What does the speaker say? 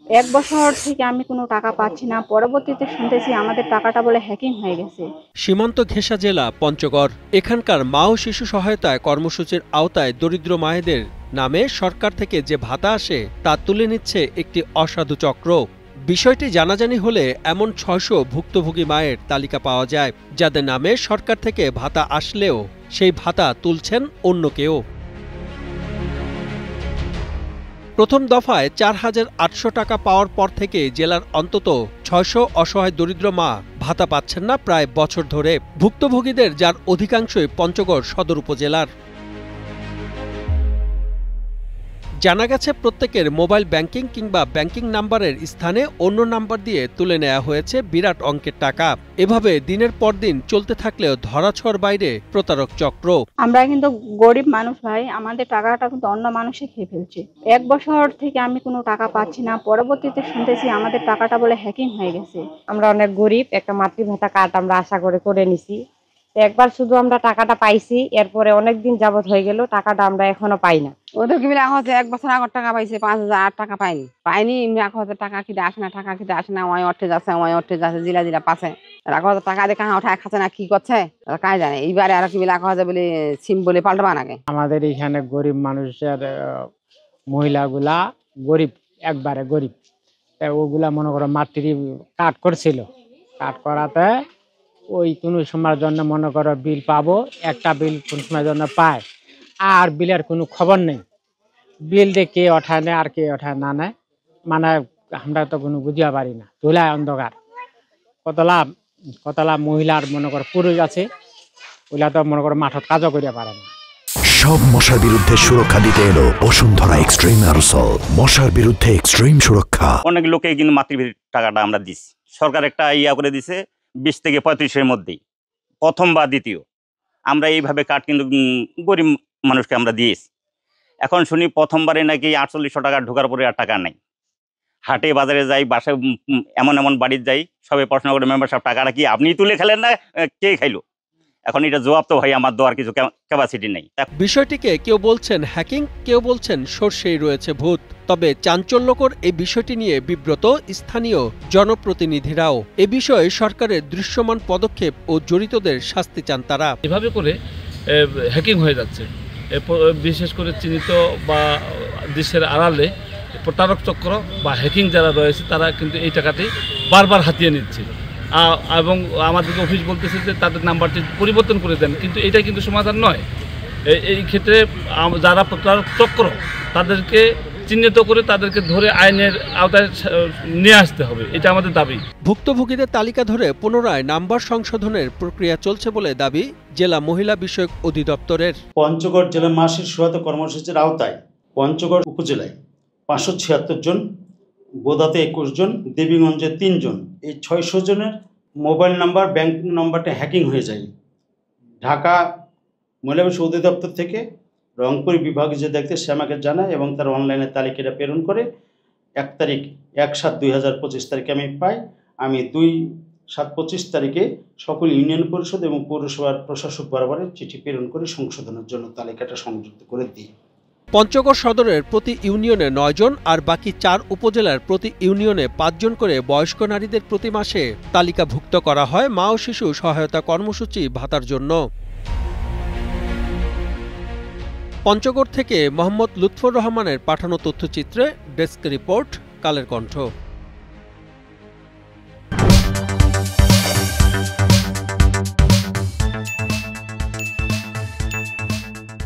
এক বছর থেকে আমি কোনো টাকা পাচ্ছি না। পরবর্তীতে শুনতেছি আমাদের টাকাটা বলে হ্যাকিং হয়ে গেছে। সীমান্ত ঘেঁষা জেলা পঞ্চগড়। এখানকার মা ও শিশু সহায়তায় কর্মসূচির আওতায় দরিদ্র মায়েদের নামে সরকার থেকে যে ভাতা আসে তা তুলে নিচ্ছে একটি অসাধু চক্র। বিষয়টি জানাজানি হলে এমন ৬০০ ভুক্তভোগী মায়ের তালিকা পাওয়া যায়, যাদের নামে সরকার থেকে ভাতা আসলেও সেই ভাতা তুলছেন অন্য কেউ। প্রথম দফায় ৪,৮০০ টাকা পাওয়ার পর থেকে জেলার অন্তত ৬০০ অসহায় দরিদ্র মা ভাতা পাচ্ছেন না প্রায় বছর ধরে। ভুক্তভোগীদের যার অধিকাংশই পঞ্চগড় সদর উপজেলার। জানা গেছে প্রত্যেকের মোবাইল ব্যাংকিং কিংবা ব্যাংকিং নাম্বারের স্থানে অন্য নাম্বার দিয়ে তুলে নেওয়া হয়েছে বিরাট অঙ্কের টাকা। এভাবে দিনের পর দিন চলতে থাকলেও ধরাছোঁয়ার বাইরে প্রতারক চক্র। আমরা কিন্তু গরিব মানুষ ভাই, আমাদের টাকাটা কিন্তু অন্য মানুষে খেয়ে ফেলছে। এক বছর থেকে আমি কোনো টাকা পাচ্ছি না। পরবর্তীতে শুনতেছি আমাদের টাকাটা বলে হ্যাকিং হয়ে গেছে। আমরা অনেক গরিব, একটা মাতৃভাতা কার্ড আমরা আশা করে নিছি। একবার শুধু আমরা টাকাটা পাইছি, এরপরে অনেকদিন যাবত হয়ে গেল, টাকাটা আমরা এখনো পাই না। ওদের কি হচ্ছে ১ বছর আগর টাকা পাইছে ৫,০০০ টাকা পাইনি রাখা হচ্ছে টাকা খিদে আসে না, টাকা খিদে আসে না, ওই অর্থে যাচ্ছে জিলা জিলা পাশে রাখা হচ্ছে টাকা দিয়ে কাহা ওঠায় খাচ্ছে না, কি করছে কাজ জানে। এইবারে আর কি রাখা হচ্ছে বলে সিম বলে পাল্টাবা নাকি। আমাদের এখানে গরিব মানুষের মহিলাগুলা গরিব, একবারে গরিব, ওগুলা মনে করো মাতৃ কার্ড করছিল। কার্ড করাতে ওই কোনো সময়ের জন্য মনে করো বিল পাবো, একটা বিল কোন সময়ের জন্য পায়, আর বিলের কোনো খবর নেই। বিল দিয়ে কে ওঠায় নেয় আর কে ওঠায় না নেয়, মানে আমরা তো কোনো বুঝিয়া পারি না। ধুলায় অন্ধকার। কতলা মহিলার মনে করো পুরুষ আছে, ওইলা তো মনে করো মাঠত কাজও করিয়া পারে না। সব মশার বিরুদ্ধে সুরক্ষা দিতে এলো বসুন্ধরা এক্সট্রিম অ্যারোসল। মশার বিরুদ্ধে এক্সট্রিম সুরক্ষা। অনেক লোকে কিন্তু মাতৃভাতার টাকাটা আমরা দিচ্ছি। সরকার একটা করে দিছে ২০ থেকে ৩৫-এর মধ্যেই, প্রথম বা দ্বিতীয়। আমরা এইভাবে কার্ড কিন্তু গরিব মানুষকে আমরা দিয়েছি। এখন শুনি প্রথমবারে নাকি ৪৮০০ টাকা ঢোকার পরে আর টাকা নেই। হাটে বাজারে যাই, বাসায় এমন বাড়িতে যাই, সবাই প্রশ্ন করে মেম্বার সাহেব টাকাটা কি আপনি তুলে খেলেন না কে খাইলো? এখন এটা জবাব তো ভাই আমার দেওয়ার কিছু ক্যাপাসিটি নেই। বিষয়টিকে কেউ বলছেন হ্যাকিং, কেউ বলছেন সর্ষেই রয়েছে ভূত। তবে চাঞ্চল্যকর এই বিষয়টি নিয়ে বিব্রত স্থানীয় জনপ্রতিনিধিরাও। এ বিষয়ে সরকারের দৃশ্যমান পদক্ষেপ ও জড়িতদের শাস্তি চান তারা। এভাবে করে হ্যাকিং হয়ে যাচ্ছে, বিশেষ করে চিহ্নিত বা দেশের আড়ালে প্রতারক চক্র বা হ্যাকিং যারা রয়েছে তারা কিন্তু এই টাকাটি বারবার হাতিয়ে নিচ্ছে। এবং আমাদেরকে অফিস বলতেছে যে তাদের নাম্বারটি পরিবর্তন করে দেন, কিন্তু এটা কিন্তু সমাধান নয়। এই ক্ষেত্রে যারা প্রতারক চক্র তাদেরকে চিহ্নিত করে তাদেরকে ধরে আইনের আওতায় নিয়ে আসতে হবে, এটা আমাদের দাবি। ভুক্তভোগীদের তালিকা ধরে পুনরায় নাম্বার সংশোধনের প্রক্রিয়া চলছে বলে দাবি জেলা মহিলা বিষয়ক অধিদপ্তরের। পঞ্চগড় জেলা মা শিশু সহায়তা কর্মসূচির আওতায় পঞ্চগড় উপজেলায় ৫৭৬ জন, বোদাতে ২১ জন, দেবীগঞ্জে ৩ জন। এই ৬০০ জনের মোবাইল নাম্বার, ব্যাংক নাম্বারটা হ্যাকিং হয়ে যায়। ঢাকা মহিলা বিষয়ক অধিদপ্তর থেকে রংপুর বিভাগে যে দেখতে সে আমাকে জানায় এবং তার অনলাইনে তালিকাটা প্রেরণ করে ১/৭/২০২৫ তারিখে আমি পাই। আমি ২/৭/২৫ তারিখে সকল ইউনিয়ন পরিষদ এবং পৌরসভার প্রশাসক বরাবরের চিঠি প্রেরণ করে সংশোধনের জন্য তালিকাটা সংযুক্ত করে দিই। পঞ্চগড় সদরের প্রতি ইউনিয়নে ৯ জন আর বাকি ৪ উপজেলার প্রতি ইউনিয়নে ৫ জন করে বয়স্ক নারীদের প্রতি মাসে তালিকাভুক্ত করা হয় মা ও শিশু সহায়তা কর্মসূচি ভাতার জন্য। পঞ্চগড় থেকে মোহাম্মদ লুৎফর রহমানের পাঠানো তথ্যচিত্রে ডেস্ক রিপোর্ট, কালের কণ্ঠ।